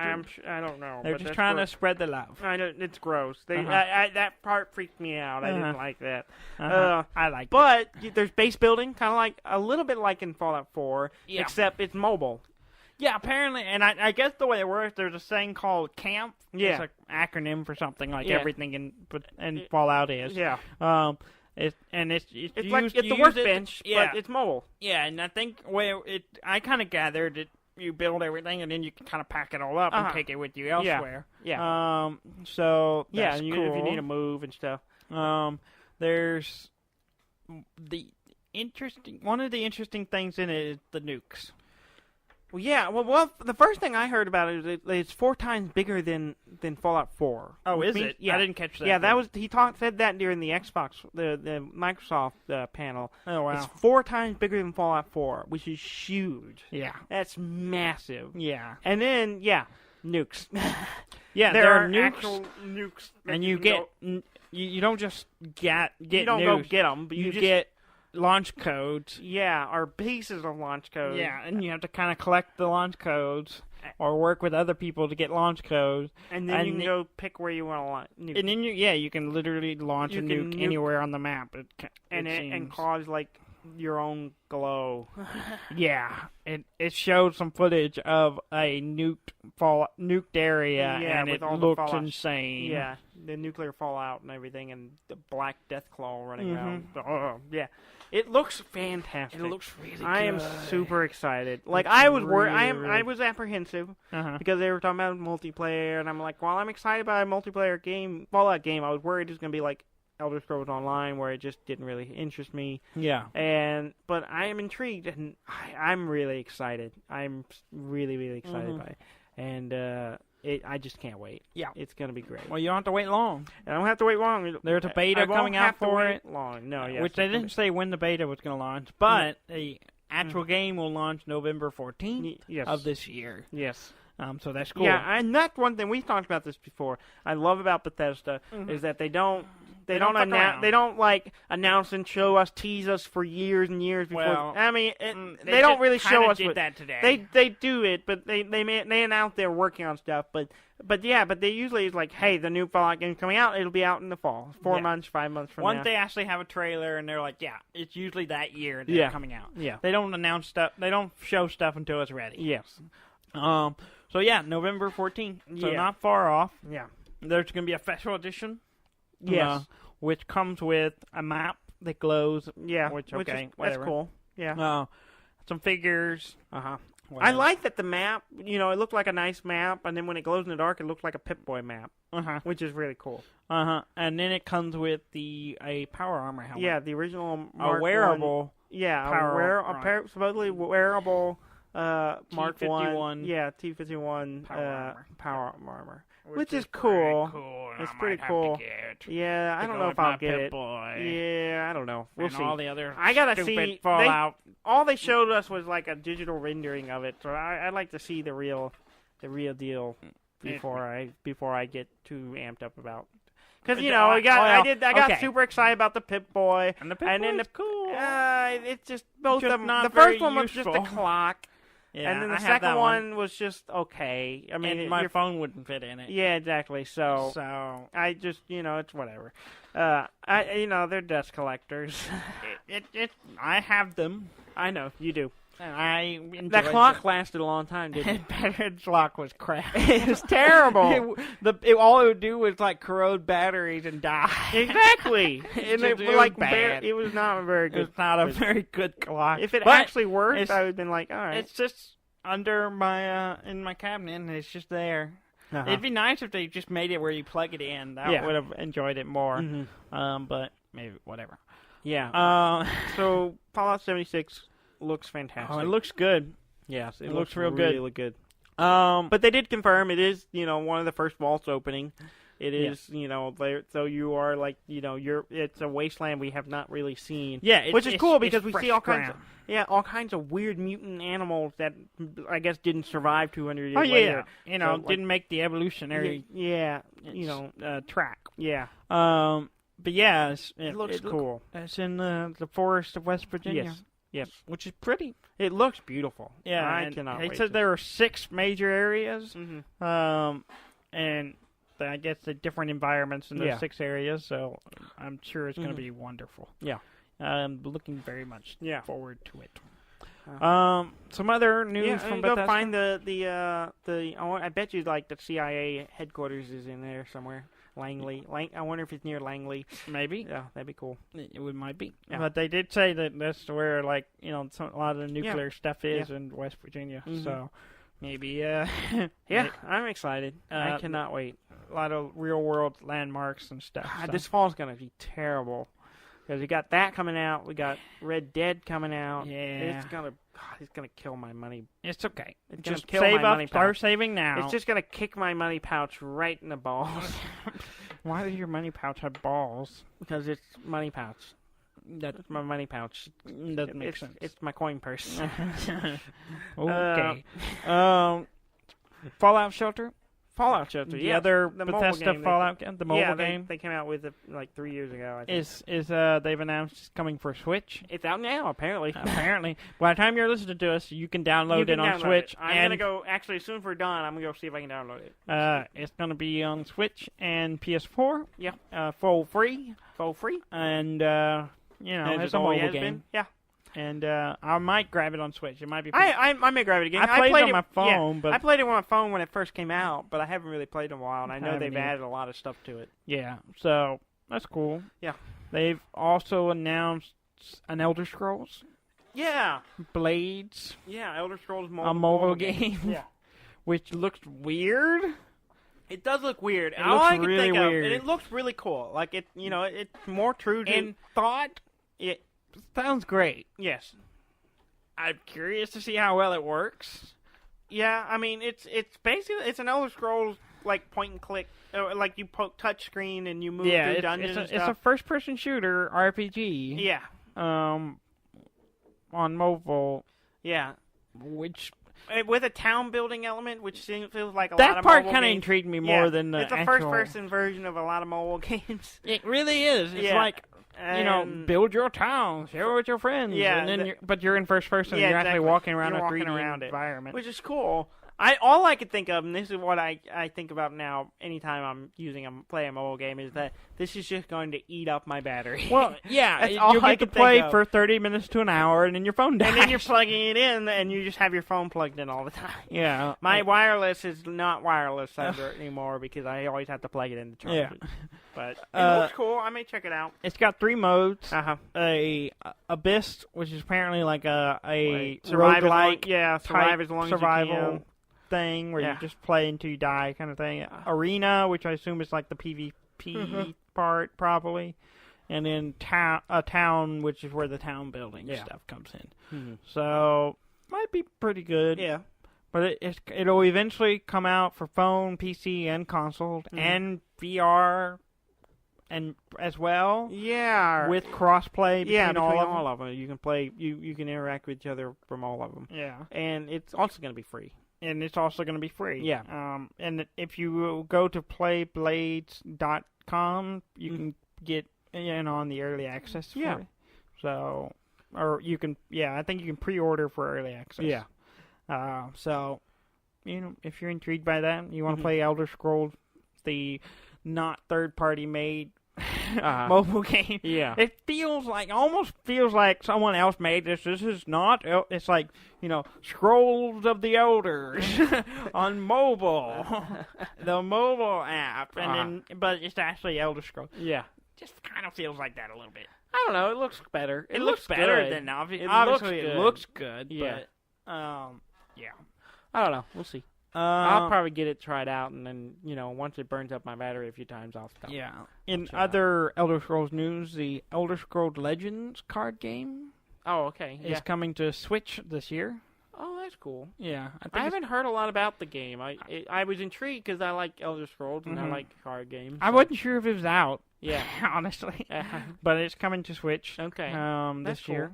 I don't know. They're just trying to spread the love. I know, it's gross. That part freaked me out. I didn't like that. I like it. But there's base building, kind of like a little bit like in Fallout 4, except it's mobile. Yeah, apparently, and I guess the way it works, there's a thing called CAMP. Yeah. It's an acronym for something like everything in Fallout is. Yeah. It's like the workbench, but it's mobile. Yeah, and I think I kind of gathered that you build everything and then you can kind of pack it all up and take it with you elsewhere. Yeah. So that's cool. If you need to move and stuff. There's one of the interesting things in it is the nukes. Well, yeah. Well, the first thing I heard about it is it's 4 times bigger than Fallout 4. Oh, is it? Yeah, I didn't catch that. Yeah, he said that during the Xbox, the Microsoft panel. Oh, wow. It's 4 times bigger than Fallout 4, which is huge. Yeah, that's massive. Yeah, and then nukes. Yeah, there are nukes, actual nukes, and you get you don't just get you don't nukes. Go get them, but you get launch codes. Yeah, or pieces of launch codes. Yeah, and you have to kind of collect the launch codes or work with other people to get launch codes. And then you can go pick where you want to launch. And then you can literally launch a nuke anywhere on the map. And cause your own glow. Yeah, it showed some footage of a nuked area, and it looks insane. Yeah, the nuclear fallout and everything, and the black death claw running around. Oh, yeah. It looks fantastic. It looks really good. I am super excited. Like I was I was apprehensive because they were talking about multiplayer, and I'm like, well, I'm excited about a multiplayer game, Fallout game. I was worried it was gonna be like Elder Scrolls Online, where it just didn't really interest me. Yeah. But I am intrigued, and I'm really excited. I'm really, really excited by it, and I just can't wait. Yeah, it's gonna be great. Well, you don't have to wait long. I don't have to wait long. There's a beta coming out for it. Long, no, yes. Which they didn't say when the beta was going to launch, but the actual game will launch November 14th of this year. Yes. So that's cool. Yeah, and that's one thing we've talked about this before. I love about Bethesda is that they don't announce and show us, tease us for years and years before. Well, I mean, they don't really show us. Did that today. They do it, but they announce they're working on stuff. But they usually it's like, hey, the new Fallout game's coming out. It'll be out in the fall, 4 months, 5 months from now. Once they actually have a trailer and they're like, yeah, it's usually that year they're coming out. Yeah, they don't announce stuff. They don't show stuff until it's ready. Yes. So yeah, November 14th. So not far off. Yeah. There's going to be a special edition. Yes. Which comes with a map that glows. Yeah. Whatever. That's cool. Yeah. Some figures. I like that the map, it looked like a nice map, and then when it glows in the dark, it looks like a Pip-Boy map, which is really cool. And then it comes with a power armor helmet. Yeah, the original Mark wearable. Supposedly wearable Mark T-51. Yeah, T-51 power armor. Which is cool. It's pretty cool. Yeah, I don't know if I'll get it. Yeah, I don't know. We'll see. All the other I gotta see Fallout. All they showed us was like a digital rendering of it, so I'd like to see the real deal before I get too amped up about. Because I got super excited about the Pip-Boy, and the Pip-Boy is cool. It's just both of them. The very first one was useful. just a clock. Yeah, and then the second one was just okay. I mean, my phone wouldn't fit in it. Yeah, exactly. So I just, it's whatever. They're dust collectors. I have them. I know you do. And that clock lasted a long time, didn't it? That clock was crap. It was terrible. All it would do was corrode batteries and die. Exactly. And it was bad. It was not very good. It's not a very good clock. If it actually worked, I would have been like, all right. It's just under in my cabinet, and it's just there. It'd be nice if they just made it where you plug it in. That would have enjoyed it more. But maybe whatever. Yeah. So Fallout 76 looks fantastic. Oh, it looks good. Yes, it looks real good. Really good. But they did confirm it is, one of the first vaults opening. It is, so you are it's a wasteland we have not really seen. Yeah, which is cool because we see all kinds of weird mutant animals that I guess didn't survive 200 years later. Didn't make the evolutionary track. Yeah. But yeah, it looks cool. It's in the forest of West Virginia. Yes, which is pretty. It looks beautiful. Yeah, I cannot wait. They said there are 6 major areas, and I guess the different environments in those 6 areas. So I'm sure it's going to be wonderful. Yeah, I'm looking very much forward to it. Some other news from Bethesda. Go find I bet you the CIA headquarters is in there somewhere. Langley. I wonder if it's near Langley. Maybe. Yeah, that'd be cool. It might be. Yeah. But they did say that that's where, a lot of the nuclear stuff is in West Virginia. So maybe, yeah, I'm excited. I cannot wait. A lot of real-world landmarks and stuff. This fall's going to be terrible. Because we got that coming out. We got Red Dead coming out. Yeah. It's gonna kill my money. It's okay. It's just kill save my up. Money Start pouch. Saving now. It's just gonna kick my money pouch right in the balls. Why does your money pouch have balls? Because it's money pouch. That's my money pouch. Doesn't make sense. It's my coin purse. Okay. Fallout Shelter. The other Bethesda Fallout game, the mobile game. They came out with it 3 years ago. I think. They've announced it's coming for Switch. It's out now, apparently. Apparently, by the time you're listening to us, you can download it on Switch. I'm gonna go. Actually, as soon as we're done, I'm gonna go see if I can download it. It's gonna be on Switch and PS4. Yeah. For free. For free. And it's a mobile game. Yeah. And I might grab it on Switch. It might be. I may grab it again. I played it on my phone, but I played it on my phone when it first came out, but I haven't really played it in a while, and I know they've added a lot of stuff to it. Yeah, so that's cool. Yeah, they've also announced an Elder Scrolls. Yeah, Blades. Yeah, Elder Scrolls a mobile game. Yeah, which looks weird. It does look weird. It looks really weird. And it looks really cool. Like it's more true to in thought. It sounds great. Yes. I'm curious to see how well it works. Yeah, I mean it's basically it's an Elder Scrolls like point and click, like you touch screen and you move through dungeons. It's a first person shooter RPG. Yeah. On mobile. Yeah. Which with a town building element, which feels like a lot of mobile games. That part kind of intrigued me more than the It's a first person version of a lot of mobile games. It really is. It's like. Build your town, share it with your friends. Yeah, and then but you're in first person. Yeah, and you're actually walking around a 3D environment, which is cool. All I could think of, and this is what I think about now anytime I'm playing a mobile game, is that this is just going to eat up my battery. Well, yeah, you get to play for 30 minutes to an hour, and then your phone dies. And then you're plugging it in, and you just have your phone plugged in all the time. Yeah. My wireless is not wireless anymore because I always have to plug it in to charge it. But it looks cool. I may check it out. It's got 3 modes. A Abyss, which is apparently like a survival, survive as long as you can thing where you just play until you die kind of thing. Arena, which I assume is like the PvP part probably, and then a town, which is where the town building stuff comes in. So might be pretty good. Yeah, but it'll eventually come out for phone, PC, and console, and VR, and as well. Yeah, with crossplay between all of them. You can play. You can interact with each other from all of them. Yeah, and it's also going to be free. Yeah. And if you go to playblades.com, you can get in on the early access for it. So, or you can, I think you can pre-order for early access. Yeah. So, if you're intrigued by that, you want to play Elder Scrolls, the not third-party made mobile game. Yeah. It almost feels like someone else made this. This is not, it's like, Scrolls of the Elders on mobile. The mobile app. And then, but it's actually Elder Scrolls. Yeah. Just kind of feels like that a little bit. I don't know. It looks better. It looks better than obviously it looks good. Yeah. But, I don't know. We'll see. I'll probably get it tried out, and then, once it burns up my battery a few times, I'll stop. Yeah. In other Elder Scrolls news, the Elder Scrolls Legends card game is coming to Switch this year. Oh, that's cool. Yeah. I haven't heard a lot about the game. I was intrigued because I like Elder Scrolls, and I like card games. I wasn't sure if it was out. Yeah. Honestly. But it's coming to Switch. Okay. This year.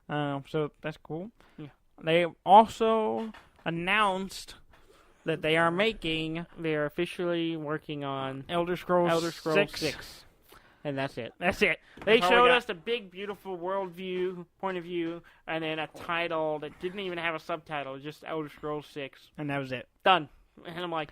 So that's cool. Yeah. They also announced that they are officially working on Elder Scrolls 6. And that's it. They showed us a big, beautiful point of view, and then a title that didn't even have a subtitle, just Elder Scrolls 6. And that was it. Done. And I'm like,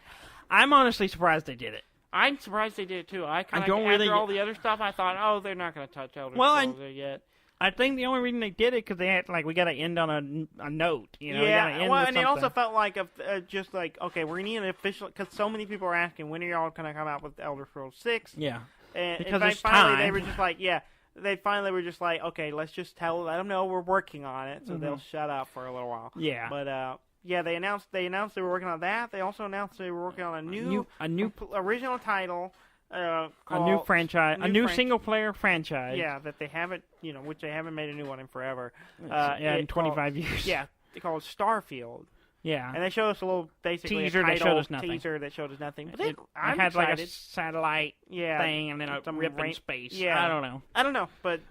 I'm honestly surprised they did it. I'm surprised they did it too. After all the other stuff, I thought, they're not going to touch Elder Scrolls yet. I think the only reason they did it because they had we got to end on a note, Yeah, well, and it also felt like just like okay, we're gonna need an official because so many people are asking when are y'all gonna come out with Elder Scrolls 6? Yeah, and because it's finally time. They were just like they finally were just like okay, let's just let them know we're working on it, so they'll shut up for a little while. Yeah, but they announced they were working on that. They also announced they were working on a new original title. A new franchise, a new single-player franchise. Yeah, that they haven't, which they haven't made a new one in forever. In 25 years. Yeah, they call it Starfield. Yeah, and they showed us a little teaser that showed us nothing. But it had like a satellite thing and then a rip in space. Yeah, I don't know, but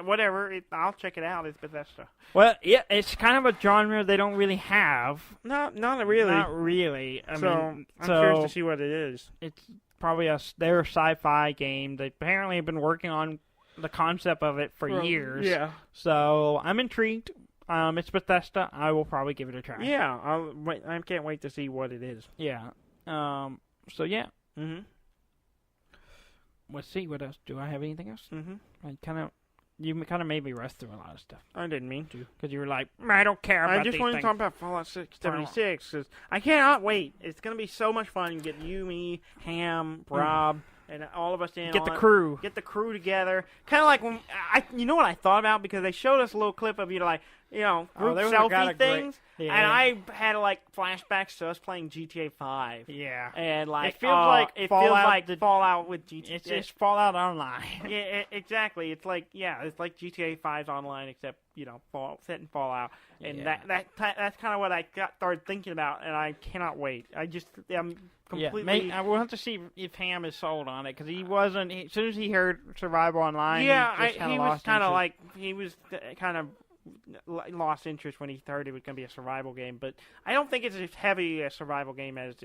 whatever. I'll check it out. It's Bethesda. Well, yeah, it's kind of a genre they don't really have. Not really. Not really. I'm curious to see what it is. It's probably their sci-fi game. They apparently have been working on the concept of it for years. Yeah. So I'm intrigued. It's Bethesda. I will probably give it a try. Yeah. I can't wait to see what it is. Yeah. So yeah. Mm-hmm. Let's see what else. Do I have anything else? Mm-hmm. I kind of You kind of made me rush through a lot of stuff. I didn't mean to. Because you were like, I don't care about I just wanted to talk about Fallout 76, because I cannot wait. It's going to be so much fun. You get you, me, Ham, Rob, and all of us in. Get the crew. Get the crew together. Kind of like when you know what I thought about, because they showed us a little clip of group selfie things, and I had like flashbacks to us playing GTA 5. Yeah, and like it feels like Fallout with GTA. It's just Fallout Online. Yeah, exactly. It's like GTA 5's online, except set in Fallout, and that's kind of what I started thinking about, and I cannot wait. I'm completely. I will have to see if Ham is sold on it, because he wasn't. As soon as he heard Survival Online, he was kind of lost interest when he heard it was going to be a survival game, but I don't think it's as heavy a survival game as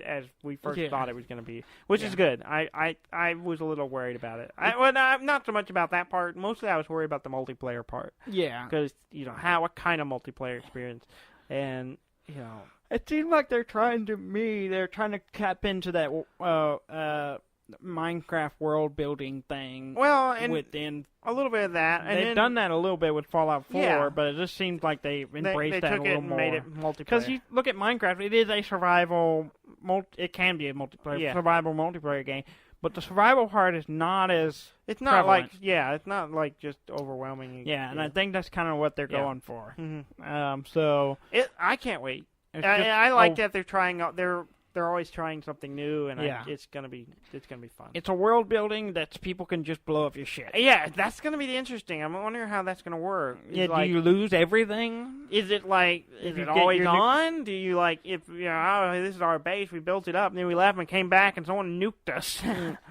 we first thought it was going to be, which is good. I was a little worried about it. Not so much about that part. Mostly I was worried about the multiplayer part. Yeah. Because, what kind of multiplayer experience? And, it seems like they're trying to tap into that Minecraft world building thing. Well, and within a little bit of that, and they've done that a little bit with Fallout 4, but it just seems like they embraced that a little more. Made it multiplayer. Because you look at Minecraft, it is a survival. It can be a survival multiplayer game, but the survival part is not as. It's not prevalent. it's not like just overwhelming. Yeah, and I think that's kind of what they're going for. Mm-hmm. I can't wait. I like that they're trying out. They're always trying something new, and it's gonna be fun. It's a world building that people can just blow up your shit. Yeah, that's gonna be the interesting. I'm wondering how that's gonna work. Yeah, do you lose everything? Is it always on? Do you if this is our base, we built it up, and then we left and came back, and someone nuked us?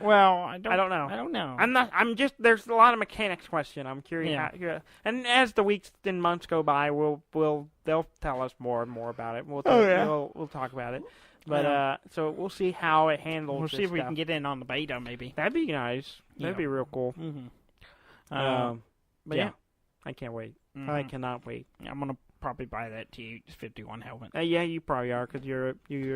Well, I don't know. I don't know. I'm just. There's a lot of mechanics question. I'm curious. Yeah. And as the weeks and months go by, they'll tell us more and more about it. We'll talk about it. But so we'll see how it handles. We'll see if we can get in on the beta, maybe. That'd be nice. That'd be real cool. Mm-hmm. But yeah, I can't wait. Mm-hmm. I cannot wait. I'm gonna probably buy that T51 helmet. Yeah, you probably are, because you're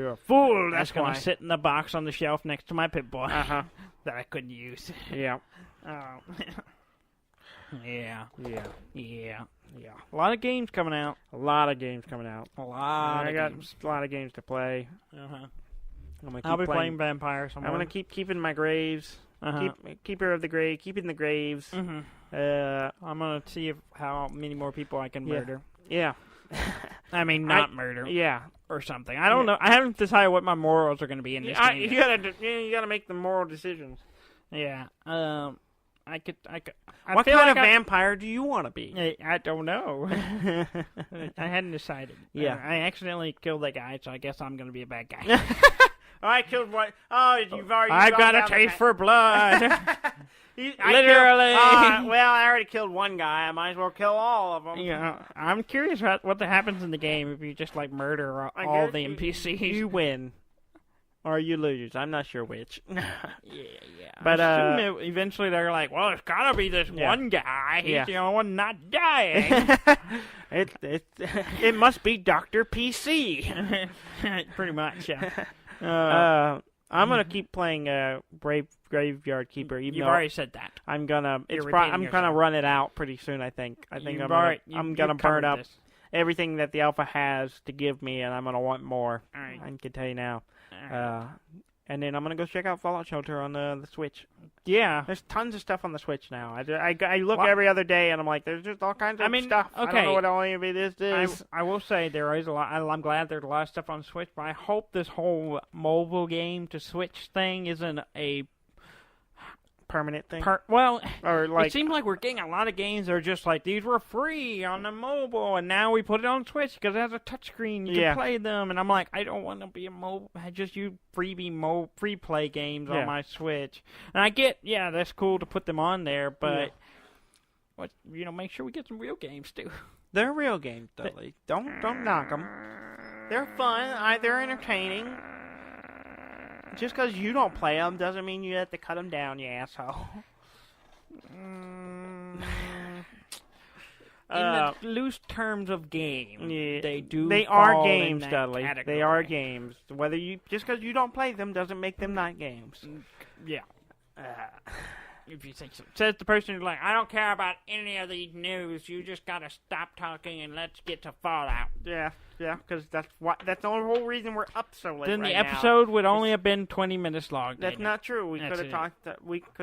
a fool. That's gonna sit in the box on the shelf next to my Pip-Boy that I couldn't use. Yeah. Yeah. Yeah. A lot of games coming out. A lot of games. I got a lot of games to play. I'll be playing Vampyr somewhere. I'm gonna keep keeping my graves. Keeper of the grave. Keeping the graves. Mm-hmm. I'm gonna see how many more people I can murder. Yeah. I mean, murder. Yeah. Or something. I don't know. I haven't decided what my morals are going to be in this game. You gotta make the moral decisions. Yeah. What kind of vampire do you want to be? I don't know. I hadn't decided. Yeah. I accidentally killed that guy, so I guess I'm going to be a bad guy. I killed one. Oh, you've already. I've got a taste for blood. Literally. I already killed one guy. I might as well kill all of them. Yeah. I'm curious what happens in the game if you just murder all the NPCs. You win. Or you lose. I'm not sure which. Yeah. But eventually they're like, well, it's gotta be this one guy. He's the only one not dying. It must be Dr. PC. Pretty much, yeah. I'm gonna keep playing Graveyard Keeper. You've already said that. I'm gonna run it out pretty soon. I think I'm gonna burn up everything that the alpha has to give me, and I'm gonna want more. All right. I can tell you now. And then I'm gonna go check out Fallout Shelter on the Switch. Yeah, there's tons of stuff on the Switch now. I look every other day, and I'm like, there's just all kinds of stuff. Okay. I don't know what any of it is. I will say there is a lot. I'm glad there's a lot of stuff on Switch, but I hope this whole mobile game to Switch thing isn't a permanent thing. It seems like we're getting a lot of games that are just like, these were free on the mobile, and now we put it on Switch because it has a touchscreen. You can play them, and I'm like, I don't want to be a mobile. I just use free play games on my Switch. And I get, that's cool to put them on there, but make sure we get some real games too. They're real games, Dudley. Don't knock them. They're fun. They're entertaining. Just because you don't play them doesn't mean you have to cut them down, you asshole. In the loose terms of game, they are games, Dudley. They are games. Just because you don't play them doesn't make them not games. Yeah. If you say so. Says the person who's like, I don't care about any of these news. You just gotta stop talking and let's get to Fallout. Yeah, because that's the whole reason we're up so late. Then right the episode would only have been 20 minutes long. That's not true. We could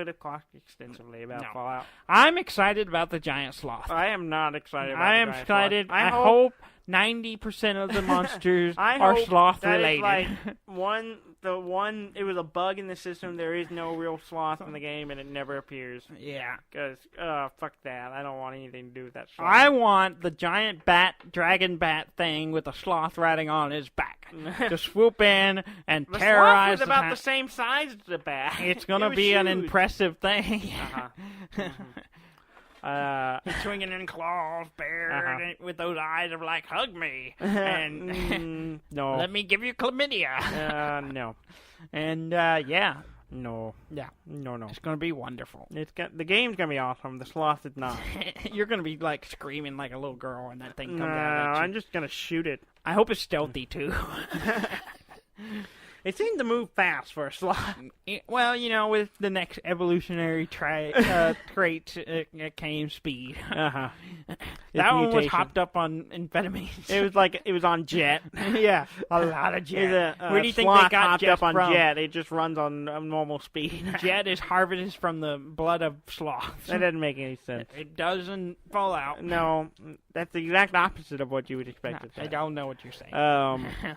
have talked extensively about Fallout. I'm excited about the giant sloth. I am not excited about I am excited. I hope 90% of the monsters are sloth related. Like it was a bug in the system. There is no real sloth in the game, and it never appears. Yeah. Because, fuck that. I don't want anything to do with that sloth. I want the giant dragon bat thing with a sloth riding on his back to swoop in and terrorize the sloth was about the same size as the bat. It's going to be an impressive thing. Uh-huh. He's swinging in claws, bare, with those eyes of like, hug me, and no, let me give you chlamydia. No, and no, it's gonna be wonderful. The game's gonna be awesome. The sloth is not. You're gonna be like screaming like a little girl when that thing comes out. No, I'm just gonna shoot it. I hope it's stealthy too. It seemed to move fast for a sloth. Well, with the next evolutionary trait, it came speed. That one was hopped up on amphetamines. It was on jet. Yeah, a lot of jet. Where do you think they got jet up on from? Jet? It just runs on normal speed. Jet is harvested from the blood of sloths. That doesn't make any sense. It doesn't fall out. No, that's the exact opposite of what you would expect it to. I don't know what you're saying.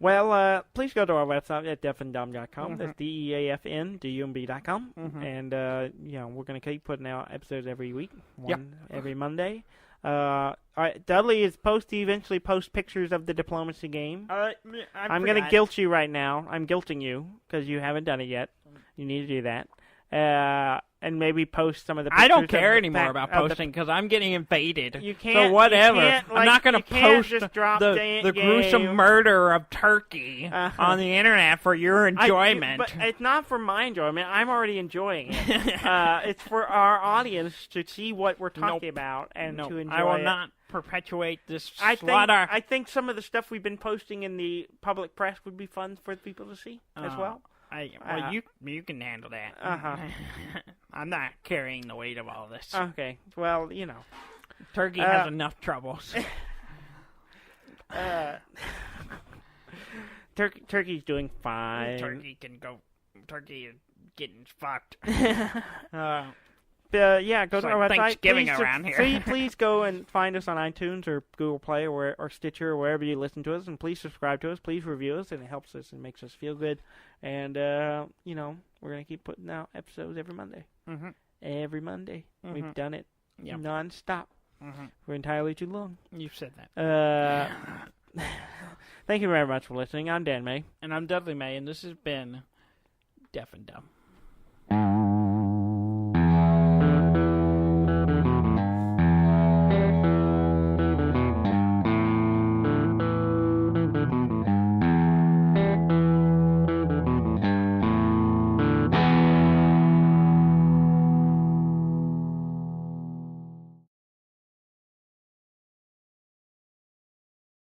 Well, please go to our website at deafandumb.com. That's DEAFNDUMB.com. And, we're going to keep putting out episodes every week, every Monday. All right, Dudley is supposed to eventually post pictures of the diplomacy game. I'm going to guilt you right now. I'm guilting you because you haven't done it yet. You need to do that. And maybe post some of the pictures. I don't care anymore about posting because I'm getting invaded. You can't. So whatever. I'm not going to post the gruesome murder of Turkey on the internet for your enjoyment. But it's not for my enjoyment. I'm already enjoying it. It's for our audience to see what we're talking about and to enjoy it. I will not perpetuate this slaughter. I think some of the stuff we've been posting in the public press would be fun for people to see as well. You can handle that. I'm not carrying the weight of all this. Okay. Well, Turkey has enough troubles. Turkey's doing fine. Turkey is getting fucked. Go to our website. Thanksgiving around here. Please go and find us on iTunes or Google Play or Stitcher or wherever you listen to us, and please subscribe to us. Please review us, and it helps us and makes us feel good. And we're gonna keep putting out episodes every Monday. Every Monday, we've done it nonstop. We're entirely too long. You've said that. Thank you very much for listening. I'm Dan May, and I'm Dudley May, and this has been Deaf and Dumb.